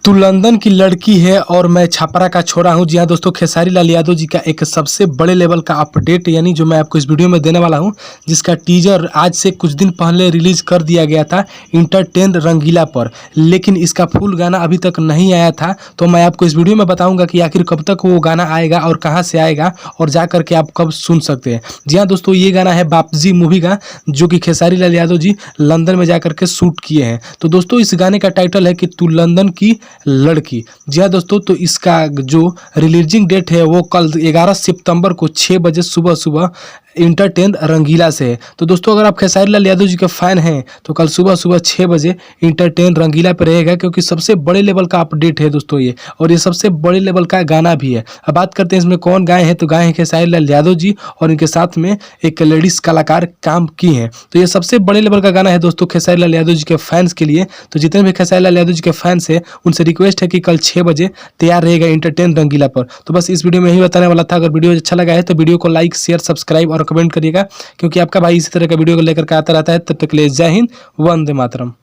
तू लंदन की लड़की है और मैं छपरा का छोरा हूँ। जी हाँ दोस्तों, खेसारी लाल यादव जी का एक सबसे बड़े लेवल का अपडेट यानी जो मैं आपको इस वीडियो में देने वाला हूँ, जिसका टीजर आज से कुछ दिन पहले रिलीज कर दिया गया था इंटरटेन रंगीला पर, लेकिन इसका फुल गाना अभी तक नहीं आया था। तो मैं आपको इस वीडियो में बताऊंगा कि आखिर कब तक वो गाना आएगा और कहाँ से आएगा और जा करके आप कब सुन सकते हैं। जी हाँ दोस्तों, ये गाना है बापजी मूवी का, जो कि खेसारी लाल यादव जी लंदन में जा करके शूट किए हैं। तो दोस्तों, इस गाने का टाइटल है कि तू लंदन की लड़की। जी हाँ दोस्तों, तो इसका जो रिलीजिंग डेट है वो कल 11 सितंबर को 6 बजे सुबह सुबह इंटरटेन रंगीला से है। तो दोस्तों, अगर आप खेसारी लाल यादव जी के फैन हैं तो कल सुबह सुबह 6 बजे इंटरटेन रंगीला पर रहेगा, क्योंकि सबसे बड़े लेवल का अपडेट है दोस्तों ये, और ये सबसे बड़े लेवल का गाना भी है। अब बात करते हैं इसमें कौन गाए हैं, तो गाए हैं खेसारी लाल यादव जी और इनके साथ में एक लेडीज कलाकार काम की हैं। तो ये सबसे बड़े लेवल का गाना है दोस्तों खेसारी लाल यादव जी के फैंस के लिए। तो जितने भी खेसारी लाल यादव जी के फैंस हैं उनसे रिक्वेस्ट है कि कल 6 बजे तैयार रहेगा इंटरटेन रंगीला पर। तो बस इस वीडियो में यही बताने वाला था। अगर वीडियो अच्छा लगा है तो वीडियो को लाइक, शेयर, सब्सक्राइब और कमेंट करिएगा, क्योंकि आपका भाई इसी तरह का वीडियो को लेकर के आता रहता है। तब तक के लिए जय हिंद, वंदे मातरम।